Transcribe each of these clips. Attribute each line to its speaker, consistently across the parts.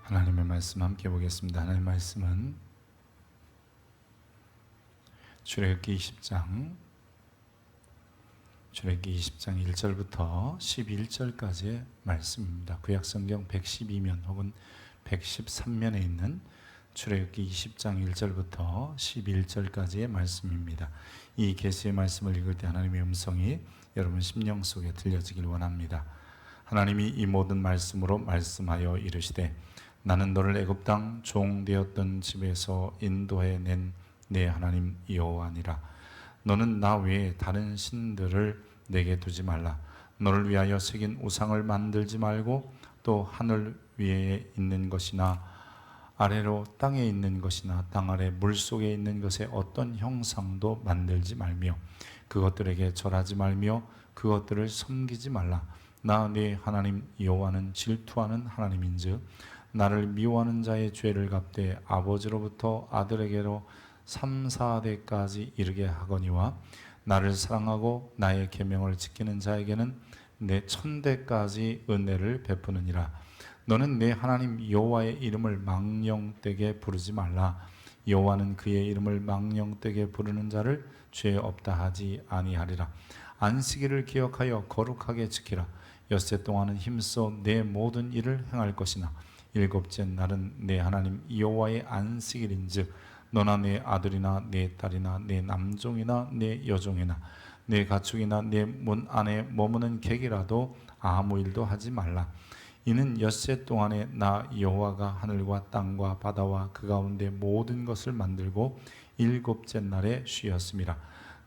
Speaker 1: 하나님의 말씀 함께 보겠습니다. 하나님의 말씀은 출애굽기 20장 1절부터 11절까지의 말씀입니다. 구약성경 112면 혹은 113면에 있는 출애굽기 20장 1절부터 11절까지의 말씀입니다. 이 계시의 말씀을 읽을 때 하나님의 음성이 여러분 심령 속에 들려지길 원합니다. 하나님이 이 모든 말씀으로 말씀하여 이르시되 나는 너를 애굽 땅 종 되었던 집에서 인도해 낸 내 하나님 여호와니라. 너는 나 외에 다른 신들을 내게 두지 말라. 너를 위하여 새긴 우상을 만들지 말고 또 하늘 위에 있는 것이나 아래로 땅에 있는 것이나 땅 아래 물속에 있는 것에 어떤 형상도 만들지 말며 그것들에게 절하지 말며 그것들을 섬기지 말라. 나 네 하나님 여호와는 질투하는 하나님인즉 나를 미워하는 자의 죄를 갚되 아버지로부터 아들에게로 3, 4대까지 이르게 하거니와 나를 사랑하고 나의 계명을 지키는 자에게는 내 1000대까지 은혜를 베푸느니라. 너는 내 하나님 여호와의 이름을 망령되게 부르지 말라. 여호와는 그의 이름을 망령되게 부르는 자를 죄 없다 하지 아니하리라. 안식일을 기억하여 거룩하게 지키라. 엿새 동안은 힘써 내 모든 일을 행할 것이나 일곱째 날은 내 하나님 여호와의 안식일인즉 너나 내 아들이나 내 딸이나 내 남종이나 내 여종이나 내 가축이나 내 문 안에 머무는 객이라도 아무 일도 하지 말라. 이는 엿새 동안에 나 여호와가 하늘과 땅과 바다와 그 가운데 모든 것을 만들고 일곱째 날에 쉬었음이라.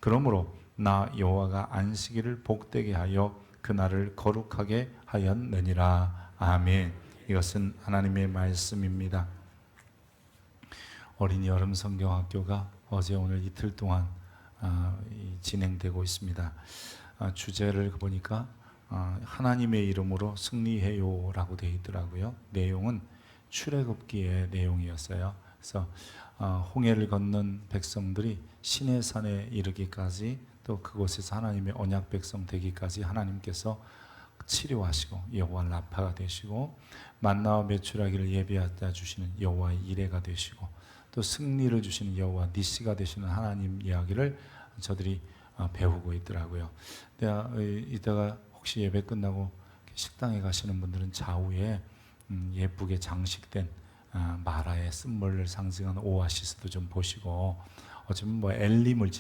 Speaker 1: 그러므로 나 여호와가 안식일을 복되게 하여 그 날을 거룩하게 하였느니라. 아멘. 이것은 하나님의 말씀입니다. 어린이 여름 성경학교가 어제 오늘 이틀 동안 진행되고 있습니다. 주제를 보니까 하나님의 이름으로 승리해요 라고 되어 있더라고요. 내용은 출애굽기의 내용이었어요. 그래서 홍해를 건넌 백성들이 시내산에 이르기까지 또 그곳에서 하나님의 언약 백성 되기까지 하나님께서 치료하시고 여호와 라파가 되시고 만나와 메추라기를 예비하다 주시는 여호와의 이레가 되시고 또 승리를 주시는 여호와 니시가 되시는 하나님 이야기를 저들이 배우고 있더라고요. 이따가 혹시 예배 끝나고 식당에 가시는 분들은 좌우에 예쁘게 장식된 마라의 쓴물을 상징하는 오아시스도 좀 보시고 어쩌면 뭐 엘림을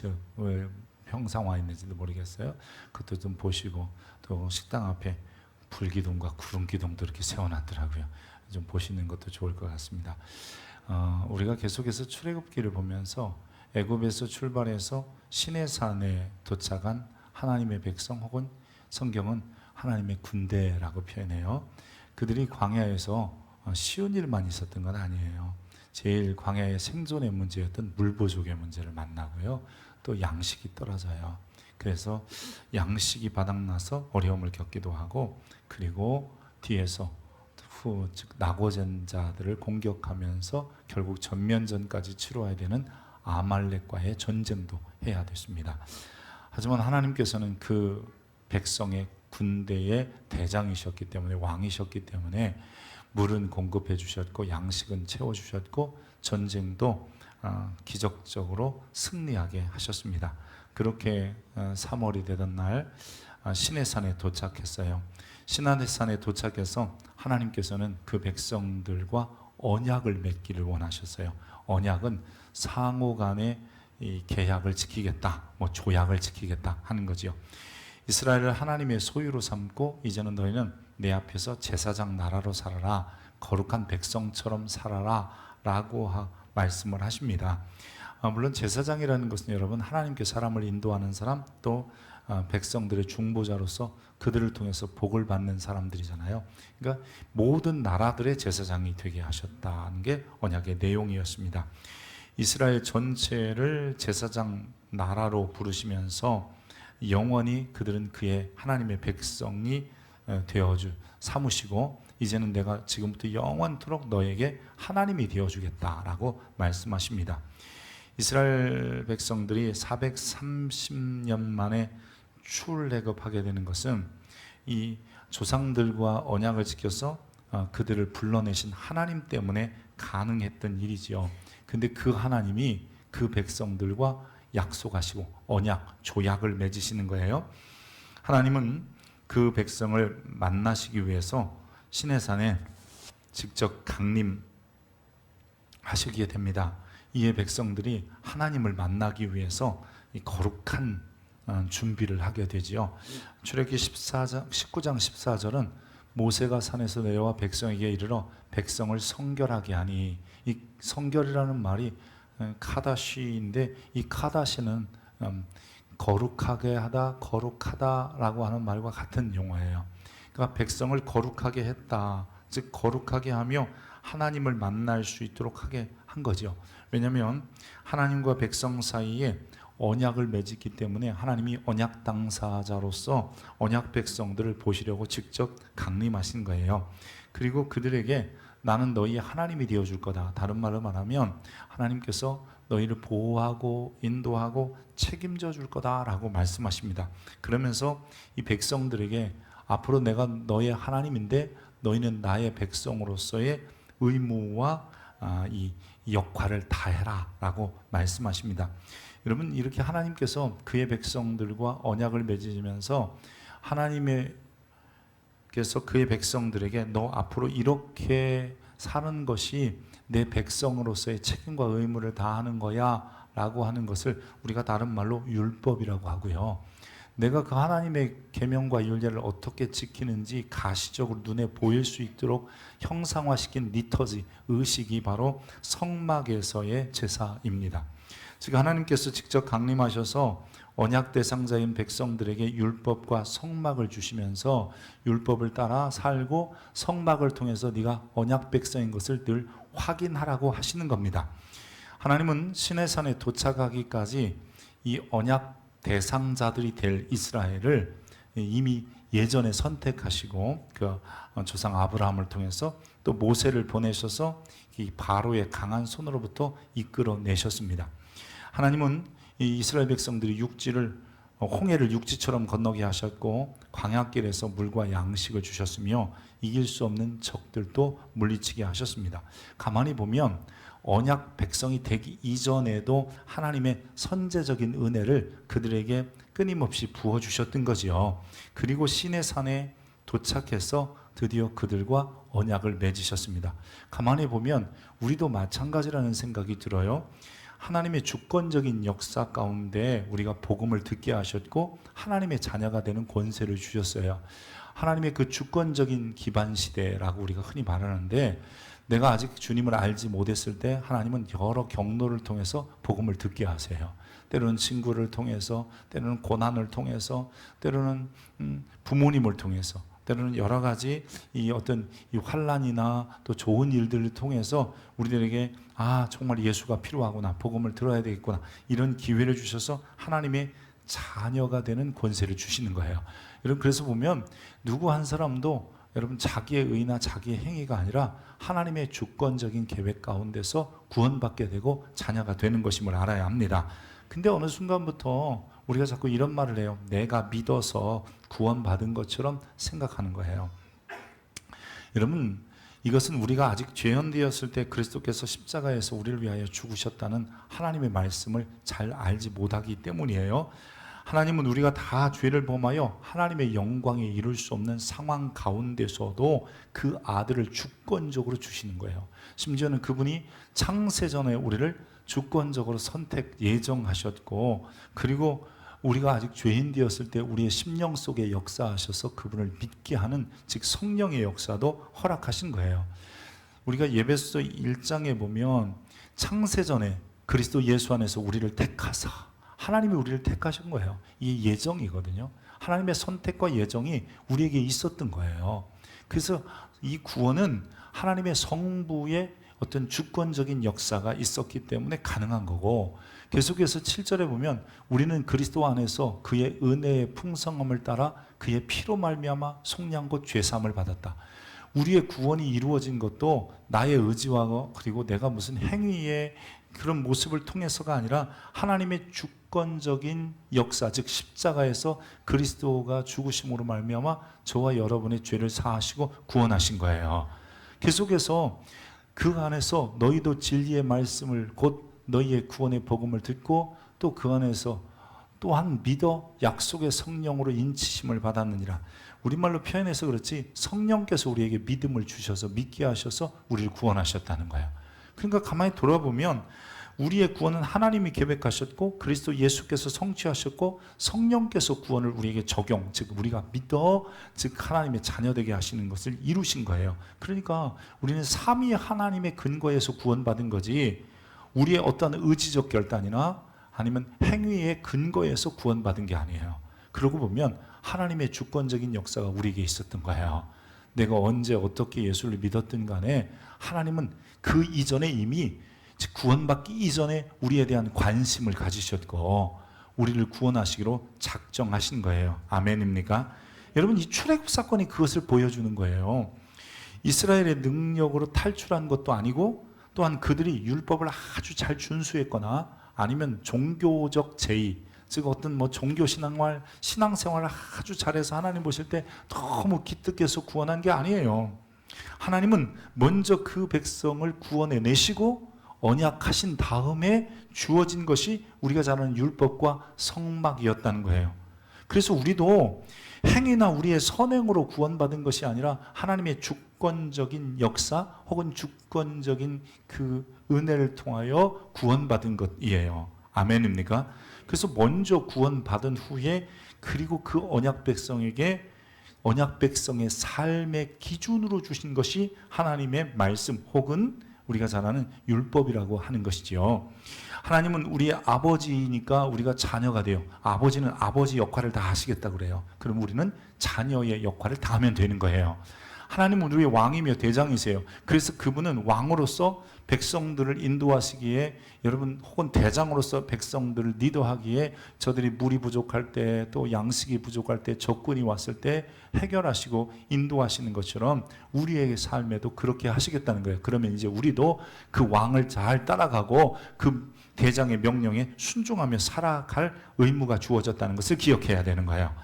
Speaker 1: 형상화 있는지도 모르겠어요. 그것도 좀 보시고 또 식당 앞에 불기둥과 구름기둥도 이렇게 세워놨더라고요. 좀 보시는 것도 좋을 것 같습니다. 우리가 계속해서 출애굽기를 보면서 애굽에서 출발해서 시내산에 도착한 하나님의 백성 혹은 성경은 하나님의 군대라고 표현해요. 그들이 광야에서 쉬운 일만 있었던 건 아니에요. 제일 광야의 생존의 문제였던 물 부족의 문제를 만나고요. 또 양식이 떨어져요. 그래서 양식이 바닥나서 어려움을 겪기도 하고 그리고 뒤에서 즉 나고전자들을 공격하면서 결국 전면전까지 치러야 되는 아말렉과의 전쟁도 해야 됐습니다. 하지만 하나님께서는 그 백성의 군대의 대장이셨기 때문에 왕이셨기 때문에 물은 공급해 주셨고 양식은 채워 주셨고 전쟁도 기적적으로 승리하게 하셨습니다. 그렇게 3월이 되던 날 시내산에 도착했어요. 시내산에 도착해서 하나님께서는 그 백성들과 언약을 맺기를 원하셨어요. 언약은 상호 간의 이 계약을 지키겠다, 조약을 지키겠다 하는 거지요. 이스라엘을 하나님의 소유로 삼고 이제는 너희는 내 앞에서 제사장 나라로 살아라, 거룩한 백성처럼 살아라 라고 말씀을 하십니다. 물론 제사장이라는 것은 여러분 하나님께 사람을 인도하는 사람 또 백성들의 중보자로서 그들을 통해서 복을 받는 사람들이잖아요. 그러니까 모든 나라들의 제사장이 되게 하셨다는 게 언약의 내용이었습니다. 이스라엘 전체를 제사장 나라로 부르시면서 영원히 그들은 그의 하나님의 백성이 되어주 삼으시고 이제는 내가 지금부터 영원토록 너에게 하나님이 되어주겠다라고 말씀하십니다. 이스라엘 백성들이 430년 만에 출애굽하게 되는 것은 이 조상들과 언약을 지켜서 그들을 불러내신 하나님 때문에 가능했던 일이지요. 근데 그 하나님이 그 백성들과 약속하시고 언약, 조약을 맺으시는 거예요. 하나님은 그 백성을 만나시기 위해서 시내산에 직접 강림하시게 됩니다. 이에 백성들이 하나님을 만나기 위해서 이 거룩한 준비를 하게 되지요. 출애굽기 19장 14절은 모세가 산에서 내려와 백성에게 이르러 백성을 성결하게 하니, 이 성결이라는 말이 카다시인데, 이 카다시는 거룩하게 하다, 거룩하다라고 하는 말과 같은 용어예요. 그러니까 백성을 거룩하게 했다, 즉 거룩하게 하며 하나님을 만날 수 있도록 하게 한 거죠. 왜냐하면 하나님과 백성 사이에 언약을 맺었기 때문에 하나님이 언약 당사자로서 언약 백성들을 보시려고 직접 강림하신 거예요. 그리고 그들에게 나는 너희의 하나님이 되어줄 거다, 다른 말로 말하면 하나님께서 너희를 보호하고 인도하고 책임져 줄 거다라고 말씀하십니다. 그러면서 이 백성들에게 앞으로 내가 너의 하나님인데 너희는 나의 백성으로서의 의무와 이 역할을 다해라 라고 말씀하십니다. 여러분, 이렇게 하나님께서 그의 백성들과 언약을 맺으시면서 하나님께서 그의 백성들에게 너 앞으로 이렇게 사는 것이 내 백성으로서의 책임과 의무를 다하는 거야 라고 하는 것을 우리가 다른 말로 율법이라고 하고요. 내가 그 하나님의 계명과 율례를 어떻게 지키는지 가시적으로 눈에 보일 수 있도록 형상화시킨 리터지, 의식이 바로 성막에서의 제사입니다. 즉 하나님께서 직접 강림하셔서 언약 대상자인 백성들에게 율법과 성막을 주시면서 율법을 따라 살고 성막을 통해서 네가 언약 백성인 것을 늘 확인하라고 하시는 겁니다. 하나님은 시내산에 도착하기까지 이 언약 대상자들이 될 이스라엘을 이미 예전에 선택하시고 그 조상 아브라함을 통해서 또 모세를 보내셔서 이 바로의 강한 손으로부터 이끌어내셨습니다. 하나님은 이 이스라엘 백성들이 홍해를 육지처럼 건너게 하셨고 광야길에서 물과 양식을 주셨으며 이길 수 없는 적들도 물리치게 하셨습니다. 가만히 보면 언약 백성이 되기 이전에도 하나님의 선제적인 은혜를 그들에게 끊임없이 부어주셨던 거지요. 그리고 시내산에 도착해서 드디어 그들과 언약을 맺으셨습니다. 가만히 보면 우리도 마찬가지라는 생각이 들어요. 하나님의 주권적인 역사 가운데 우리가 복음을 듣게 하셨고 하나님의 자녀가 되는 권세를 주셨어요. 하나님의 그 주권적인 기반 시대라고 우리가 흔히 말하는데, 내가 아직 주님을 알지 못했을 때 하나님은 여러 경로를 통해서 복음을 듣게 하세요. 때로는 친구를 통해서, 때로는 고난을 통해서, 때로는 부모님을 통해서, 때로는 여러 가지 이 어떤 이 환난이나 또 좋은 일들을 통해서 우리들에게 정말 예수가 필요하구나, 복음을 들어야 되겠구나, 이런 기회를 주셔서 하나님의 자녀가 되는 권세를 주시는 거예요. 여러분, 그래서 보면 누구 한 사람도 여러분 자기의 의나 자기의 행위가 아니라 하나님의 주권적인 계획 가운데서 구원받게 되고 자녀가 되는 것임을 알아야 합니다. 근데 어느 순간부터 우리가 자꾸 이런 말을 해요. 내가 믿어서 구원받은 것처럼 생각하는 거예요. 여러분, 이것은 우리가 아직 죄인되었을 때 그리스도께서 십자가에서 우리를 위하여 죽으셨다는 하나님의 말씀을 잘 알지 못하기 때문이에요. 하나님은 우리가 다 죄를 범하여 하나님의 영광에 이룰 수 없는 상황 가운데서도 그 아들을 주권적으로 주시는 거예요. 심지어는 그분이 창세전에 우리를 주권적으로 선택 예정하셨고, 그리고 우리가 아직 죄인 되었을 때 우리의 심령 속에 역사하셔서 그분을 믿게 하는, 즉 성령의 역사도 허락하신 거예요. 우리가 예배소 1장에 보면 창세전에 그리스도 예수 안에서 우리를 택하사, 하나님이 우리를 택하신 거예요. 이게 예정이거든요. 하나님의 선택과 예정이 우리에게 있었던 거예요. 그래서 이 구원은 하나님의 성부의 어떤 주권적인 역사가 있었기 때문에 가능한 거고, 계속해서 7절에 보면 우리는 그리스도 안에서 그의 은혜의 풍성함을 따라 그의 피로 말미암아 속량 곧 죄사함을 받았다. 우리의 구원이 이루어진 것도 나의 의지와 그리고 내가 무슨 행위의 그런 모습을 통해서가 아니라 하나님의 주권적인 역사, 즉 십자가에서 그리스도가 죽으심으로 말미암아 저와 여러분의 죄를 사하시고 구원하신 거예요. 계속해서 그 안에서 너희도 진리의 말씀을 곧 너희의 구원의 복음을 듣고 또 그 안에서 또한 믿어 약속의 성령으로 인치심을 받았느니라. 우리말로 표현해서 그렇지 성령께서 우리에게 믿음을 주셔서 믿게 하셔서 우리를 구원하셨다는 거예요. 그러니까 가만히 돌아보면 우리의 구원은 하나님이 계획하셨고 그리스도 예수께서 성취하셨고 성령께서 구원을 우리에게 적용, 즉 우리가 믿어 즉 하나님의 자녀되게 하시는 것을 이루신 거예요. 그러니까 우리는 삼위 하나님의 근거에서 구원받은 거지 우리의 어떤 의지적 결단이나 아니면 행위의 근거에서 구원받은 게 아니에요. 그러고 보면 하나님의 주권적인 역사가 우리에게 있었던 거예요. 내가 언제 어떻게 예수를 믿었든 간에 하나님은 그 이전에 이미 구원받기 이전에 우리에 대한 관심을 가지셨고 우리를 구원하시기로 작정하신 거예요. 아멘입니까? 여러분, 이 출애굽 사건이 그것을 보여주는 거예요. 이스라엘의 능력으로 탈출한 것도 아니고 또한 그들이 율법을 아주 잘 준수했거나 아니면 종교적 제의, 즉 어떤 종교 신앙생활을 아주 잘해서 하나님 보실 때 너무 기특해서 구원한 게 아니에요. 하나님은 먼저 그 백성을 구원해 내시고 언약하신 다음에 주어진 것이 우리가 잘 아는 율법과 성막이었다는 거예요. 그래서 우리도 행위나 우리의 선행으로 구원받은 것이 아니라 하나님의 주권적인 역사 혹은 주권적인 그 은혜를 통하여 구원받은 것이에요. 아멘입니까? 그래서 먼저 구원받은 후에 그리고 그 언약 백성에게 언약 백성의 삶의 기준으로 주신 것이 하나님의 말씀 혹은 우리가 잘 아는 율법이라고 하는 것이지요. 하나님은 우리의 아버지니까 우리가 자녀가 돼요. 아버지는 아버지 역할을 다 하시겠다고 그래요. 그럼 우리는 자녀의 역할을 다 하면 되는 거예요. 하나님은 우리의 왕이며 대장이세요. 그래서 그분은 왕으로서 백성들을 인도하시기에 여러분 혹은 대장으로서 백성들을 리더하기에 저들이 물이 부족할 때 또 양식이 부족할 때 적군이 왔을 때 해결하시고 인도하시는 것처럼 우리의 삶에도 그렇게 하시겠다는 거예요. 그러면 이제 우리도 그 왕을 잘 따라가고 그 대장의 명령에 순종하며 살아갈 의무가 주어졌다는 것을 기억해야 되는 거예요.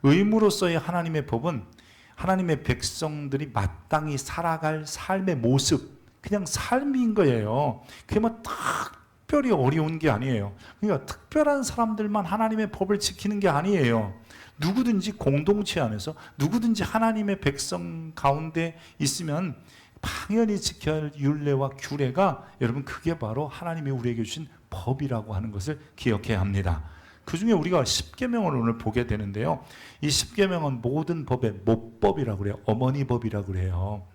Speaker 1: 의무로서의 하나님의 법은 하나님의 백성들이 마땅히 살아갈 삶의 모습, 그냥 삶인 거예요. 그게 뭐 특별히 어려운 게 아니에요. 그러니까 특별한 사람들만 하나님의 법을 지키는 게 아니에요. 누구든지 공동체 안에서 누구든지 하나님의 백성 가운데 있으면 당연히 지켜야 할 율례와 규례가 여러분 그게 바로 하나님이 우리에게 주신 법이라고 하는 것을 기억해야 합니다. 그 중에 우리가 십계명을 오늘 보게 되는데요. 이 십계명은 모든 법의 모법이라고 그래요. 어머니 법이라고 그래요.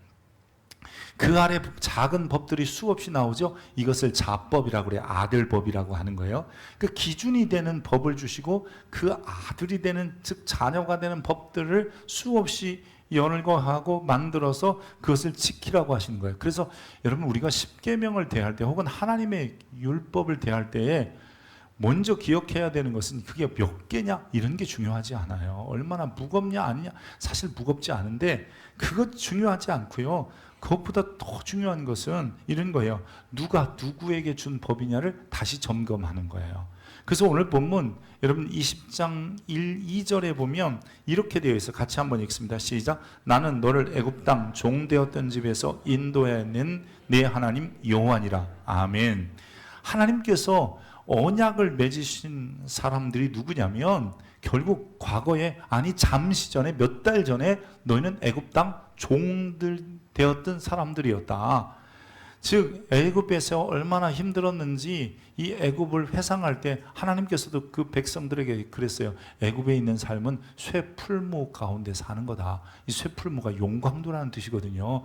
Speaker 1: 그 아래 작은 법들이 수없이 나오죠. 이것을 자법이라고 그래요. 아들법이라고 하는 거예요. 그 기준이 되는 법을 주시고 그 아들이 되는 즉 자녀가 되는 법들을 수없이 연구하고 만들어서 그것을 지키라고 하시는 거예요. 그래서 여러분 우리가 십계명을 대할 때 혹은 하나님의 율법을 대할 때에 먼저 기억해야 되는 것은 그게 몇 개냐 이런 게 중요하지 않아요. 얼마나 무겁냐 아니냐 사실 무겁지 않은데 그것 중요하지 않고요. 그것보다 더 중요한 것은 이런 거예요. 누가 누구에게 준 법이냐를 다시 점검하는 거예요. 그래서 오늘 본문 여러분 20장 1, 2절에 보면 이렇게 되어 있어요. 같이 한번 읽습니다. 시작. 나는 너를 애굽 땅 종되었던 집에서 인도해낸 내 하나님 여호와니라. 아멘. 하나님께서 언약을 맺으신 사람들이 누구냐면 결국 과거에 아니 잠시 전에 몇 달 전에 너희는 애굽 땅 종들 되었던 사람들이었다. 즉 애굽에서 얼마나 힘들었는지 이 애굽을 회상할 때 하나님께서도 그 백성들에게 그랬어요. 애굽에 있는 삶은 쇠풀무 가운데 사는 거다. 이 쇠풀무가 용광로라는 뜻이거든요.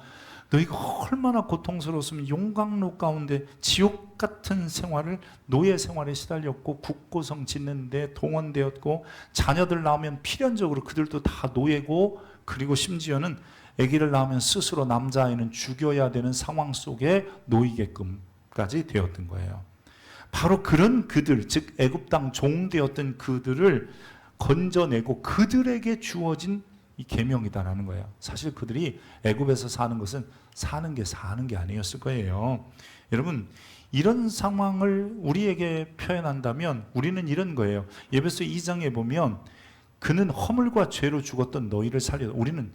Speaker 1: 너희가 얼마나 고통스러웠으면 용광로 가운데 지옥 같은 생활을 노예 생활에 시달렸고 국고성 짓는데 동원되었고 자녀들 낳으면 필연적으로 그들도 다 노예고 그리고 심지어는 아기를 낳으면 스스로 남자아이는 죽여야 되는 상황 속에 놓이게끔까지 되었던 거예요. 바로 그런 그들, 즉 애굽 땅 종되었던 그들을 건져내고 그들에게 주어진 이 계명이다라는 거예요. 사실 그들이 애굽에서 사는 것은 사는 게 아니었을 거예요. 여러분 이런 상황을 우리에게 표현한다면 우리는 이런 거예요. 에베소 2장에 보면 그는 허물과 죄로 죽었던 너희를 살려 우리는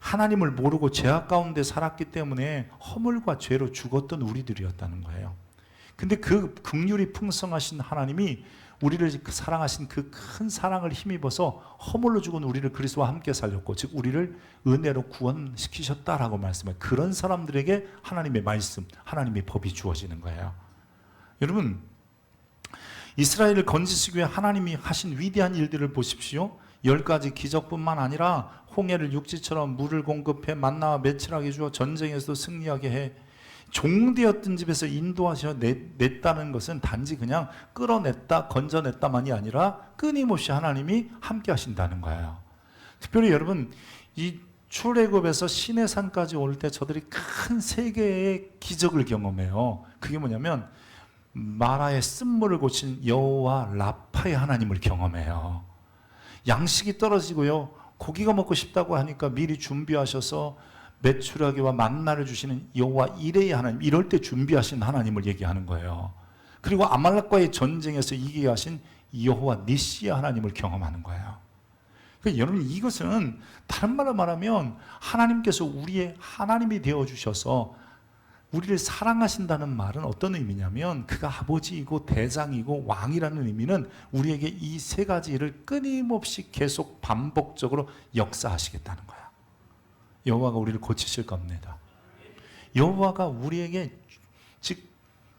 Speaker 1: 하나님을 모르고 죄악 가운데 살았기 때문에 허물과 죄로 죽었던 우리들이었다는 거예요. 근데 그 긍휼이 풍성하신 하나님이 우리를 사랑하신 그 큰 사랑을 힘입어서 허물로 죽은 우리를 그리스도와 함께 살렸고, 즉 우리를 은혜로 구원시키셨다라고 말씀해요. 그런 사람들에게 하나님의 말씀, 하나님의 법이 주어지는 거예요. 여러분, 이스라엘을 건지시기 위해 하나님이 하신 위대한 일들을 보십시오. 10가지 기적뿐만 아니라 홍해를 육지처럼 물을 공급해 만나와 매출하게 주어 전쟁에서도 승리하게 해 종되었던 집에서 인도하셔 냈다는 것은 단지 그냥 끌어냈다 건져냈다만이 아니라 끊임없이 하나님이 함께 하신다는 거예요. 특별히 여러분, 이 출애굽에서 시내산까지 올 때 저들이 큰 세 개의 기적을 경험해요. 그게 뭐냐면 마라의 쓴물을 고친 여호와 라파의 하나님을 경험해요. 양식이 떨어지고요, 고기가 먹고 싶다고 하니까 미리 준비하셔서 메추라기와 만나를 주시는 여호와 이레의 하나님, 이럴 때 준비하신 하나님을 얘기하는 거예요. 그리고 아말렉과의 전쟁에서 이기게 하신 여호와 니시의 하나님을 경험하는 거예요. 그러니까 여러분, 이것은 다른 말로 말하면 하나님께서 우리의 하나님이 되어주셔서 우리를 사랑하신다는 말은 어떤 의미냐면, 그가 아버지이고 대장이고 왕이라는 의미는 우리에게 이 세 가지를 끊임없이 계속 반복적으로 역사하시겠다는 거예요. 여호와가 우리를 고치실 겁니다. 여호와가 우리에게 즉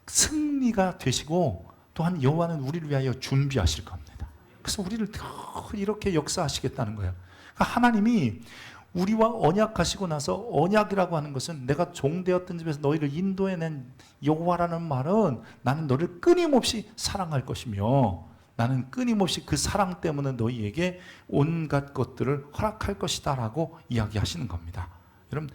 Speaker 1: 승리가 되시고, 또한 여호와는 우리를 위하여 준비하실 겁니다. 그래서 우리를 더 이렇게 역사하시겠다는 거예요. 그러니까 하나님이 우리와 언약하시고 나서, 언약이라고 하는 것은 내가 종되었던 집에서 너희를 인도해낸 여호와라는 말은 나는 너를 끊임없이 사랑할 것이며, 나는 끊임없이 그 사랑 때문에 너희에게 온갖 것들을 허락할 것이다 라고 이야기하시는 겁니다. 여러분,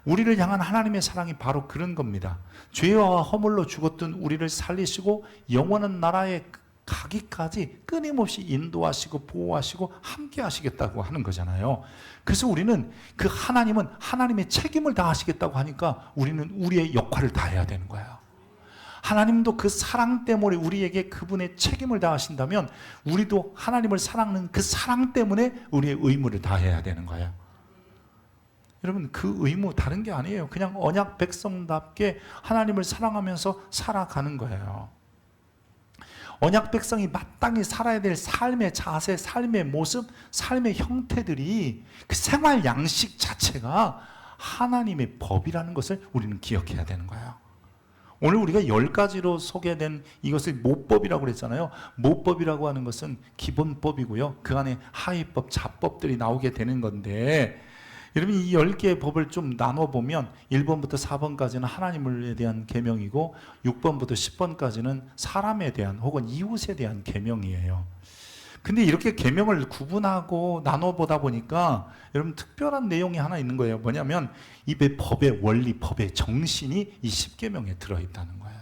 Speaker 1: 우리를 향한 하나님의 사랑이 바로 그런 겁니다. 죄와 허물로 죽었던 우리를 살리시고 영원한 나라에 가기까지 끊임없이 인도하시고 보호하시고 함께 하시겠다고 하는 거잖아요. 그래서 우리는 그 하나님은 하나님의 책임을 다하시겠다고 하니까 우리는 우리의 역할을 다해야 되는 거예요. 하나님도 그 사랑 때문에 우리에게 그분의 책임을 다하신다면 우리도 하나님을 사랑하는 그 사랑 때문에 우리의 의무를 다해야 되는 거예요. 여러분, 그 의무 다른 게 아니에요. 그냥 언약 백성답게 하나님을 사랑하면서 살아가는 거예요. 언약 백성이 마땅히 살아야 될 삶의 자세, 삶의 모습, 삶의 형태들이 그 생활 양식 자체가 하나님의 법이라는 것을 우리는 기억해야 되는 거예요. 오늘 우리가 10가지로 소개된 이것을 모법이라고 그랬잖아요. 모법이라고 하는 것은 기본법이고요, 그 안에 하위법, 자법들이 나오게 되는 건데, 여러분, 이 10개의 법을 좀 나눠보면 1번부터 4번까지는 하나님에 대한 계명이고 6번부터 10번까지는 사람에 대한 혹은 이웃에 대한 계명이에요. 근데 이렇게 계명을 구분하고 나눠보다 보니까 여러분, 특별한 내용이 하나 있는 거예요. 뭐냐면 이 법의 원리, 법의 정신이 이 10계명에 들어있다는 거예요.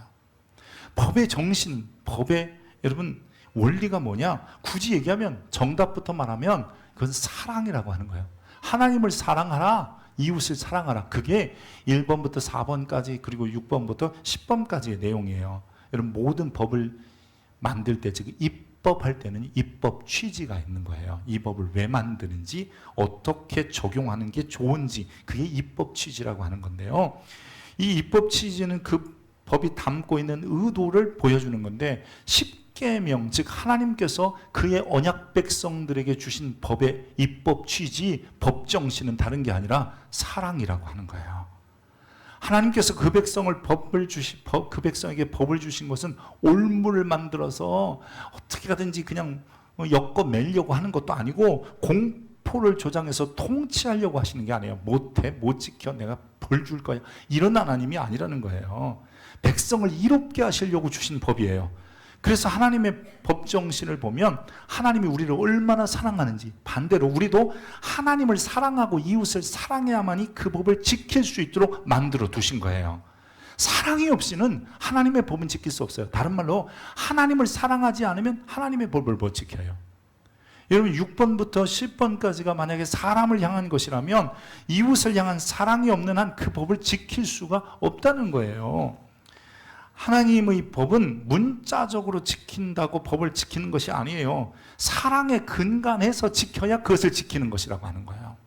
Speaker 1: 법의 정신, 법의 여러분 원리가 뭐냐? 굳이 얘기하면, 정답부터 말하면 그건 사랑이라고 하는 거예요. 하나님을 사랑하라, 이웃을 사랑하라. 그게 1번부터 4번까지 그리고 6번부터 10번까지의 내용이에요. 여러분, 모든 법을 만들 때, 즉 입법할 때는 입법 취지가 있는 거예요. 이 법을 왜 만드는지, 어떻게 적용하는 게 좋은지, 그게 입법 취지라고 하는 건데요. 이 입법 취지는 그 법이 담고 있는 의도를 보여주는 건데, 10계명, 즉 하나님께서 그의 언약 백성들에게 주신 법의 입법 취지, 법 정신은 다른 게 아니라 사랑이라고 하는 거예요. 하나님께서 그 백성을 그 백성에게 법을 주신 것은 올무를 만들어서 어떻게 하든지 그냥 엮어매려고 하는 것도 아니고, 공포를 조장해서 통치하려고 하시는 게 아니에요. 못해, 못 지켜, 내가 벌 줄 거야, 이런 하나님이 아니라는 거예요. 백성을 이롭게 하시려고 주신 법이에요. 그래서 하나님의 법정신을 보면 하나님이 우리를 얼마나 사랑하는지, 반대로 우리도 하나님을 사랑하고 이웃을 사랑해야만이 그 법을 지킬 수 있도록 만들어 두신 거예요. 사랑이 없이는 하나님의 법은 지킬 수 없어요. 다른 말로 하나님을 사랑하지 않으면 하나님의 법을 못 지켜요. 여러분, 6번부터 10번까지가 만약에 사람을 향한 것이라면 이웃을 향한 사랑이 없는 한 그 법을 지킬 수가 없다는 거예요. 하나님의 법은 문자적으로 지킨다고 법을 지키는 것이 아니에요. 사랑에 근간해서 지켜야 그것을 지키는 것이라고 하는 거예요.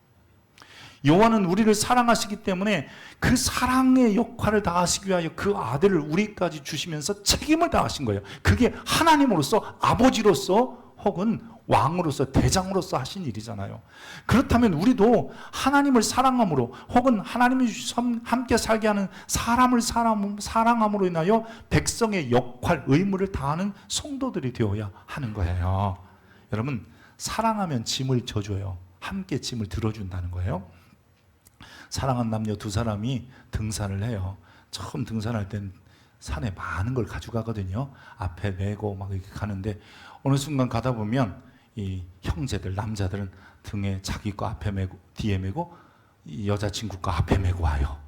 Speaker 1: 여호와는 우리를 사랑하시기 때문에 그 사랑의 역할을 다하시기 위하여 그 아들을 우리까지 주시면서 책임을 다하신 거예요. 그게 하나님으로서, 아버지로서 혹은 왕으로서, 대장으로서 하신 일이잖아요. 그렇다면 우리도 하나님을 사랑함으로 혹은 하나님이 함께 살게 하는 사람을 사랑함으로 인하여 백성의 역할, 의무를 다하는 성도들이 되어야 하는 거예요. 여러분, 사랑하면 짐을 져줘요. 함께 짐을 들어준다는 거예요. 사랑한 남녀 두 사람이 등산을 해요. 처음 등산할 땐 산에 많은 걸 가져가거든요. 앞에 메고 막 이렇게 가는데 어느 순간 가다 보면 이 형제들, 남자들은 등에 자기 거 앞에 메고 뒤에 메고 이 여자친구 거 앞에 메고 와요.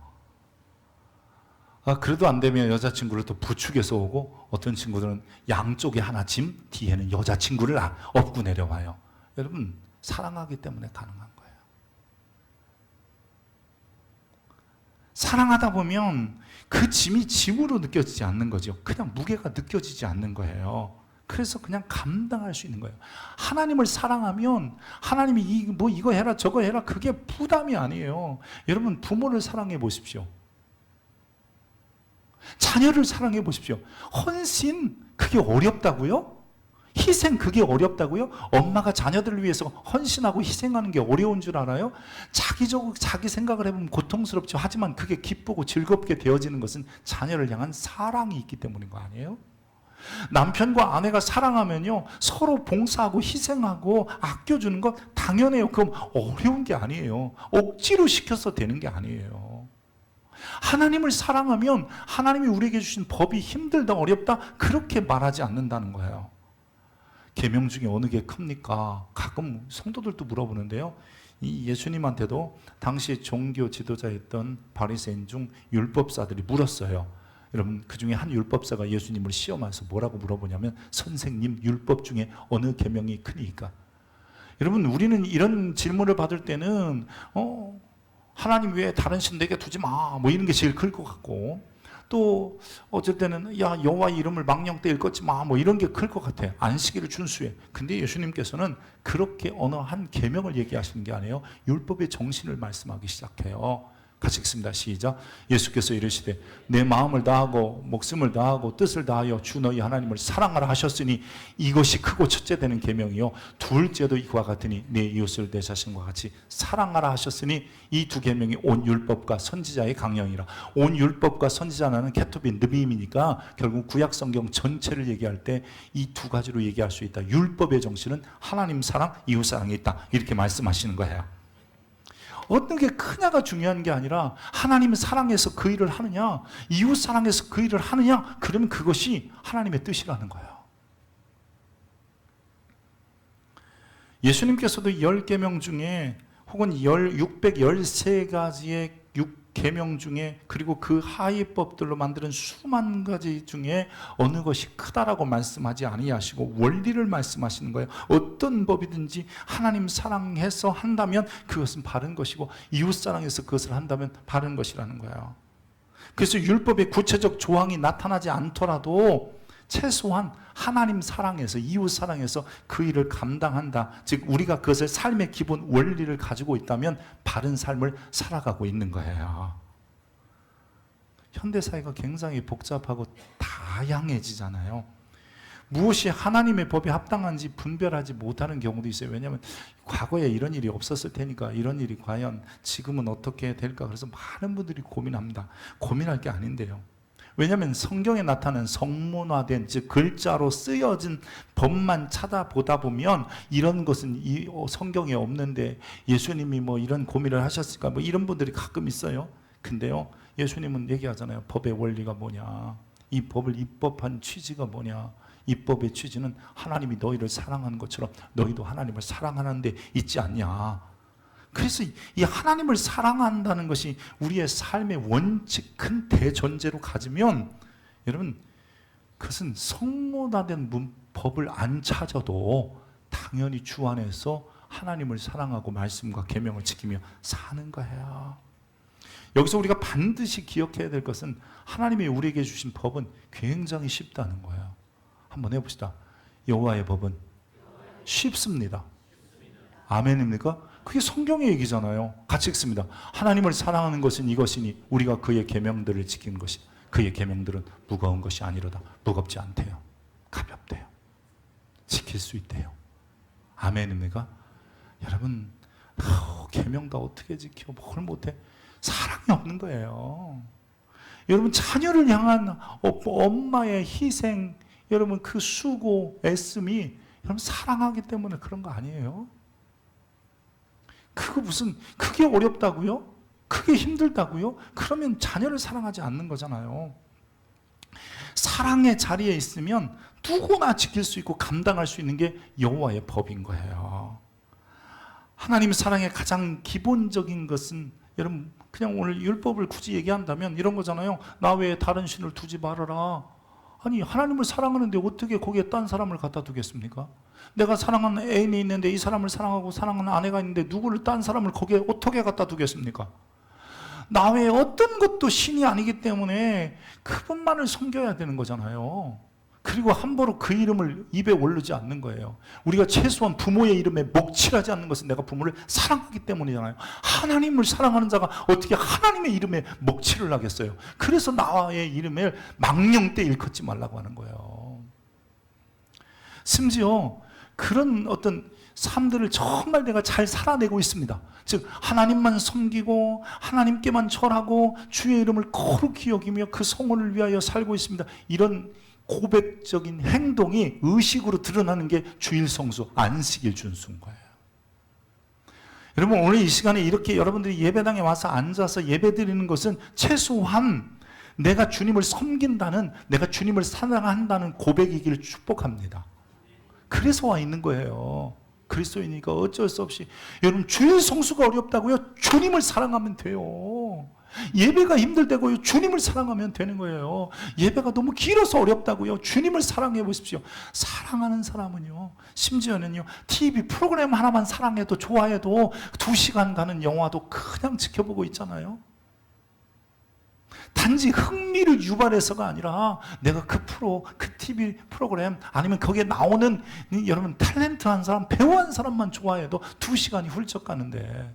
Speaker 1: 그래도 안 되면 여자친구를 또 부축해서 오고, 어떤 친구들은 양쪽에 하나 짐, 뒤에는 여자친구를 업고 내려와요. 여러분, 사랑하기 때문에 가능한 거예요. 사랑하다 보면 그 짐이 짐으로 느껴지지 않는 거죠. 그냥 무게가 느껴지지 않는 거예요. 그래서 그냥 감당할 수 있는 거예요. 하나님을 사랑하면 하나님이 이거 해라 저거 해라, 그게 부담이 아니에요. 여러분, 부모를 사랑해 보십시오. 자녀를 사랑해 보십시오. 헌신, 그게 어렵다고요? 희생, 그게 어렵다고요? 엄마가 자녀들을 위해서 헌신하고 희생하는 게 어려운 줄 알아요? 자기 생각을 해보면 고통스럽죠. 하지만 그게 기쁘고 즐겁게 되어지는 것은 자녀를 향한 사랑이 있기 때문인 거 아니에요? 남편과 아내가 사랑하면요, 서로 봉사하고 희생하고 아껴주는 건 당연해요. 그럼 어려운 게 아니에요. 억지로 시켜서 되는 게 아니에요. 하나님을 사랑하면 하나님이 우리에게 주신 법이 힘들다, 어렵다, 그렇게 말하지 않는다는 거예요. 계명 중에 어느 게 큽니까? 가끔 성도들도 물어보는데요. 이 예수님한테도 당시 종교 지도자였던 바리새인 중 율법사들이 물었어요. 여러분, 그 중에 한 율법사가 예수님을 시험해서 뭐라고 물어보냐면, 선생님, 율법 중에 어느 계명이 크니까? 여러분, 우리는 이런 질문을 받을 때는 하나님 외에 다른 신 내게 두지 마, 뭐 이런 게 제일 클 것 같고, 또 어쩔 때는 야, 여호와 이름을 망령 때 읽었지 마, 뭐 이런 게 클 것 같아. 안식일을 준수해. 근데 예수님께서는 그렇게 어느 한 계명을 얘기하시는 게 아니에요. 율법의 정신을 말씀하기 시작해요. 같이 읽습니다. 시작. 예수께서 이르시되 내 마음을 다하고 목숨을 다하고 뜻을 다하여 주 너희 하나님을 사랑하라 하셨으니 이것이 크고 첫째 되는 계명이요 둘째도 이와 같으니 내 이웃을 내 자신과 같이 사랑하라 하셨으니 이 두 계명이 온 율법과 선지자의 강령이라. 온 율법과 선지자는 케토빈 느비임이니까 결국 구약 성경 전체를 얘기할 때 이 두 가지로 얘기할 수 있다. 율법의 정신은 하나님 사랑, 이웃 사랑에 있다, 이렇게 말씀하시는 거예요. 어떤 게 크냐가 중요한 게 아니라 하나님을 사랑해서 그 일을 하느냐, 이웃 사랑해서 그 일을 하느냐, 그러면 그것이 하나님의 뜻이라는 거예요. 예수님께서도 10계명 중에 혹은 613가지의 6계명 중에, 그리고 그 하위법들로 만드는 수만 가지 중에 어느 것이 크다라고 말씀하지 아니하시고 원리를 말씀하시는 거예요. 어떤 법이든지 하나님 사랑해서 한다면 그것은 바른 것이고 이웃 사랑해서 그것을 한다면 바른 것이라는 거예요. 그래서 율법의 구체적 조항이 나타나지 않더라도 최소한 하나님 사랑해서, 이웃 사랑해서 그 일을 감당한다, 즉 우리가 그것을 삶의 기본 원리를 가지고 있다면 바른 삶을 살아가고 있는 거예요. 현대사회가 굉장히 복잡하고 다양해지잖아요. 무엇이 하나님의 법에 합당한지 분별하지 못하는 경우도 있어요. 왜냐하면 과거에 이런 일이 없었을 테니까 이런 일이 과연 지금은 어떻게 될까, 그래서 많은 분들이 고민합니다. 고민할 게 아닌데요, 왜냐하면 성경에 나타난 성문화된, 즉 글자로 쓰여진 법만 찾아보다 보면 이런 것은 이 성경에 없는데 예수님이 뭐 이런 고민을 하셨을까, 뭐 이런 분들이 가끔 있어요. 근데요, 예수님은 얘기하잖아요. 법의 원리가 뭐냐, 이 법을 입법한 취지가 뭐냐. 입법의 취지는 하나님이 너희를 사랑하는 것처럼 너희도 하나님을 사랑하는 데 있지 않냐. 그래서 이 하나님을 사랑한다는 것이 우리의 삶의 원칙, 큰 대전제로 가지면 여러분, 그것은 성문화된 법을 안 찾아도 당연히 주 안에서 하나님을 사랑하고 말씀과 계명을 지키며 사는 거예요. 여기서 우리가 반드시 기억해야 될 것은 하나님이 우리에게 주신 법은 굉장히 쉽다는 거예요. 한번 해봅시다. 여호와의 법은 쉽습니다. 아멘입니까? 그게 성경의 얘기잖아요. 같이 읽습니다. 하나님을 사랑하는 것은 이것이니 우리가 그의 계명들을 지키는 것이, 그의 계명들은 무거운 것이 아니로다. 무겁지 않대요. 가볍대요. 지킬 수 있대요. 아멘입니까? 여러분, 계명도 어떻게 지켜? 뭘 못해? 사랑이 없는 거예요. 여러분, 자녀를 향한 엄마의 희생, 여러분 그 수고, 애씀이 여러분 사랑하기 때문에 그런 거 아니에요? 그게 어렵다고요? 그게 힘들다고요? 그러면 자녀를 사랑하지 않는 거잖아요. 사랑의 자리에 있으면 누구나 지킬 수 있고 감당할 수 있는 게 여호와의 법인 거예요. 하나님 사랑의 가장 기본적인 것은, 여러분 그냥 오늘 율법을 굳이 얘기한다면 이런 거잖아요. 나 외에 다른 신을 두지 말아라. 아니, 하나님을 사랑하는데 어떻게 거기에 딴 사람을 갖다 두겠습니까? 내가 사랑하는 애인이 있는데, 이 사람을 사랑하고 사랑하는 아내가 있는데 누구를, 딴 사람을 거기에 어떻게 갖다 두겠습니까? 나 외에 어떤 것도 신이 아니기 때문에 그분만을 섬겨야 되는 거잖아요. 그리고 함부로 그 이름을 입에 오르지 않는 거예요. 우리가 최소한 부모의 이름에 먹칠하지 않는 것은 내가 부모를 사랑하기 때문이잖아요. 하나님을 사랑하는 자가 어떻게 하나님의 이름에 먹칠을 하겠어요? 그래서 나의 이름을 망령때 일컫지 말라고 하는 거예요. 심지어 그런 어떤 삶들을 정말 내가 잘 살아내고 있습니다. 즉 하나님만 섬기고 하나님께만 절하고 주의 이름을 거룩히 여기며 그 성원을 위하여 살고 있습니다. 이런 고백적인 행동이 의식으로 드러나는 게 주일 성수, 안식일 준수인 거예요. 여러분, 오늘 이 시간에 이렇게 여러분들이 예배당에 와서 앉아서 예배 드리는 것은 최소한 내가 주님을 섬긴다는, 내가 주님을 사랑한다는 고백이기를 축복합니다. 그래서 와 있는 거예요. 그리스도이니까 어쩔 수 없이. 여러분, 주일 성수가 어렵다고요? 주님을 사랑하면 돼요. 예배가 힘들다고요? 주님을 사랑하면 되는 거예요. 예배가 너무 길어서 어렵다고요? 주님을 사랑해 보십시오. 사랑하는 사람은요, 심지어는요, TV 프로그램 하나만 사랑해도, 좋아해도 2시간 가는 영화도 그냥 지켜보고 있잖아요. 단지 흥미를 유발해서가 아니라 내가 그 TV 프로그램, 아니면 거기에 나오는 여러분 탤런트한 사람, 배우한 사람만 좋아해도 2시간이 훌쩍 가는데,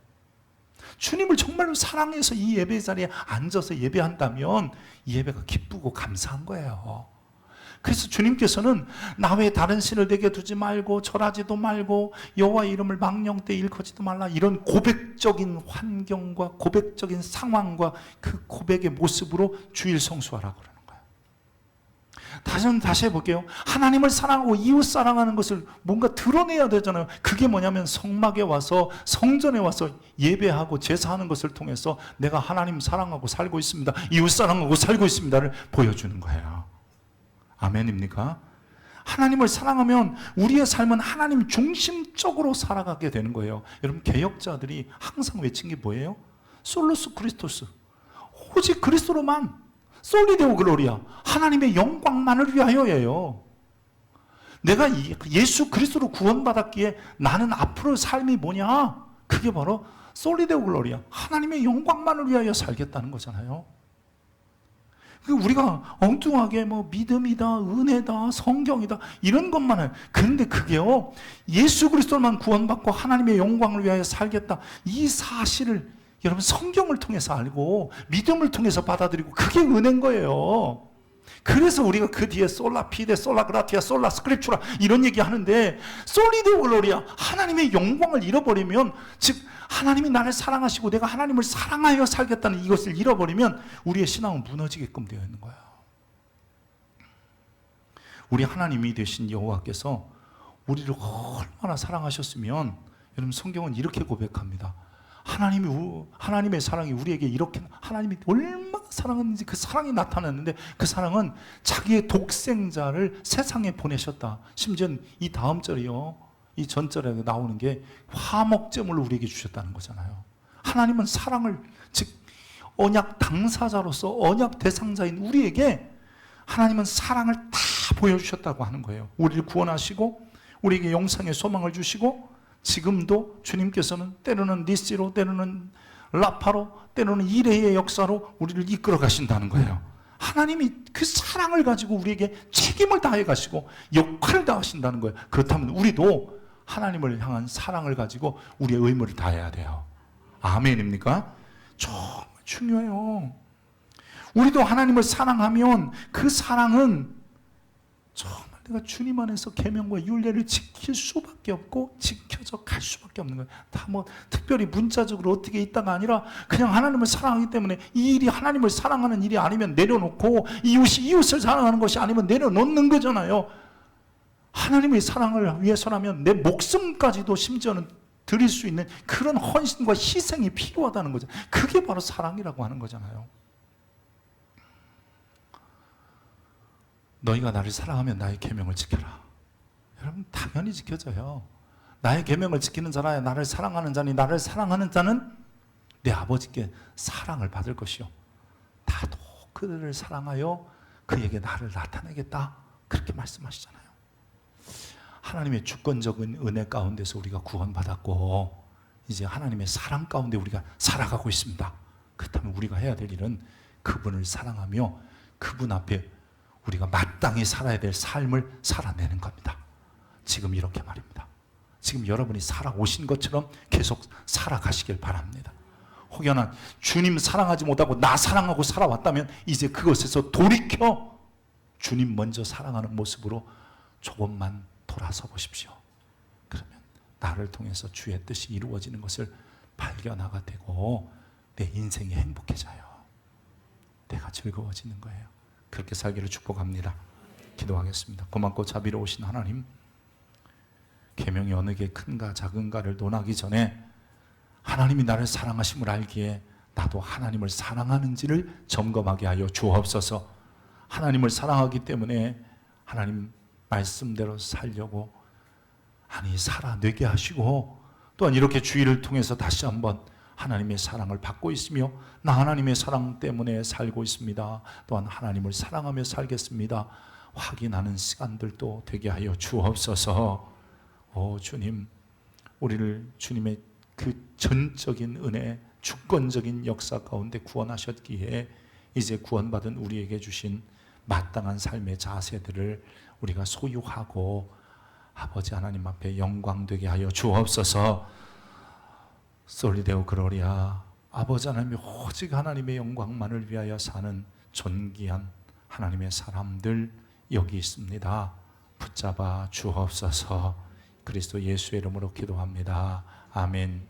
Speaker 1: 주님을 정말로 사랑해서 이 예배 자리에 앉아서 예배한다면 이 예배가 기쁘고 감사한 거예요. 그래서 주님께서는 나 외에 다른 신을 내게 두지 말고 절하지도 말고 여호와 이름을 망령때 일컫지도 말라, 이런 고백적인 환경과 고백적인 상황과 그 고백의 모습으로 주일 성수하라고 그러는 거예요. 다시 해볼게요. 하나님을 사랑하고 이웃 사랑하는 것을 뭔가 드러내야 되잖아요. 그게 뭐냐면 성막에 와서, 성전에 와서 예배하고 제사하는 것을 통해서 내가 하나님 사랑하고 살고 있습니다, 이웃 사랑하고 살고 있습니다를 보여주는 거예요. 아멘입니까? 하나님을 사랑하면 우리의 삶은 하나님 중심적으로 살아가게 되는 거예요. 여러분, 개혁자들이 항상 외친 게 뭐예요? 솔로스 크리스토스, 오직 그리스도로만, 솔리데오 글로리아, 하나님의 영광만을 위하여예요. 내가 예수 그리스도로 구원받았기에 나는 앞으로 삶이 뭐냐? 그게 바로 솔리데오 글로리아, 하나님의 영광만을 위하여 살겠다는 거잖아요. 우리가 엉뚱하게 뭐 믿음이다, 은혜다, 성경이다 이런 것만 해요. 그런데 그게요, 예수 그리스도만 구원받고 하나님의 영광을 위하여 살겠다, 이 사실을 여러분 성경을 통해서 알고 믿음을 통해서 받아들이고, 그게 은혜인 거예요. 그래서 우리가 그 뒤에 솔라 피데, 솔라 그라티아, 솔라 스크립추라 이런 얘기 하는데, 솔리데오 글로리아, 하나님의 영광을 잃어버리면, 즉 하나님이 나를 사랑하시고 내가 하나님을 사랑하여 살겠다는 이것을 잃어버리면 우리의 신앙은 무너지게끔 되어 있는 거예요. 우리 하나님이 되신 여호와께서 우리를 얼마나 사랑하셨으면, 여러분 성경은 이렇게 고백합니다. 하나님의 사랑이 우리에게 이렇게, 하나님이 얼마나 사랑하는지 그 사랑이 나타났는데, 그 사랑은 자기의 독생자를 세상에 보내셨다. 심지어 이 다음 절이요, 이 전절에 나오는 게 화목제물을 우리에게 주셨다는 거잖아요. 하나님은 사랑을, 즉 언약 당사자로서 언약 대상자인 우리에게 하나님은 사랑을 다 보여주셨다고 하는 거예요. 우리를 구원하시고 우리에게 영생의 소망을 주시고, 지금도 주님께서는 때로는 니시로, 때로는 라파로, 때로는 이레의 역사로 우리를 이끌어 가신다는 거예요. 하나님이 그 사랑을 가지고 우리에게 책임을 다해 가시고 역할을 다하신다는 거예요. 그렇다면 우리도 하나님을 향한 사랑을 가지고 우리의 의무를 다해야 돼요. 아멘입니까? 정말 중요해요. 우리도 하나님을 사랑하면 그 사랑은 정말 내가 주님 안에서 계명과 율례를 지킬 수밖에 없고 지켜져 갈 수밖에 없는 거예요. 다 뭐 특별히 문자적으로 어떻게 있다가 아니라 그냥 하나님을 사랑하기 때문에 이 일이 하나님을 사랑하는 일이 아니면 내려놓고 이웃이 이웃을 사랑하는 것이 아니면 내려놓는 거잖아요. 하나님의 사랑을 위해서라면 내 목숨까지도 심지어는 드릴 수 있는 그런 헌신과 희생이 필요하다는 거죠. 그게 바로 사랑이라고 하는 거잖아요. 너희가 나를 사랑하면 나의 계명을 지켜라. 여러분 당연히 지켜져요. 나의 계명을 지키는 자라 나를 사랑하는 자니 나를 사랑하는 자는 내 아버지께 사랑을 받을 것이요 나도 그들을 사랑하여 그에게 나를 나타내겠다. 그렇게 말씀하시잖아요. 하나님의 주권적인 은혜 가운데서 우리가 구원받았고 이제 하나님의 사랑 가운데 우리가 살아가고 있습니다. 그렇다면 우리가 해야 될 일은 그분을 사랑하며 그분 앞에 우리가 마땅히 살아야 될 삶을 살아내는 겁니다. 지금 이렇게 말입니다. 지금 여러분이 살아오신 것처럼 계속 살아가시길 바랍니다. 혹여나 주님 사랑하지 못하고 나 사랑하고 살아왔다면 이제 그것에서 돌이켜 주님 먼저 사랑하는 모습으로 조금만 돌아서 보십시오. 그러면 나를 통해서 주의 뜻이 이루어지는 것을 발견하게 되고 내 인생이 행복해져요. 내가 즐거워지는 거예요. 그렇게 살기를 축복합니다. 기도하겠습니다. 고맙고 자비로우신 하나님, 계명이 어느 게 큰가 작은가를 논하기 전에 하나님이 나를 사랑하심을 알기에 나도 하나님을 사랑하는지를 점검하게 하여 주옵소서. 하나님을 사랑하기 때문에 하나님 말씀대로 살려고 살아내게 하시고 또한 이렇게 주의를 통해서 다시 한번 하나님의 사랑을 받고 있으며 나 하나님의 사랑 때문에 살고 있습니다. 또한 하나님을 사랑하며 살겠습니다. 확인하는 시간들도 되게 하여 주옵소서. 주님, 우리를 주님의 그 전적인 은혜, 주권적인 역사 가운데 구원하셨기에 이제 구원받은 우리에게 주신 마땅한 삶의 자세들을 우리가 소유하고 아버지 하나님 앞에 영광되게 하여 주옵소서. 솔리데오 그로리아, 아버지 하나님이 오직 하나님의 영광만을 위하여 사는 존귀한 하나님의 사람들 여기 있습니다. 붙잡아 주옵소서. 그리스도 예수의 이름으로 기도합니다. 아멘.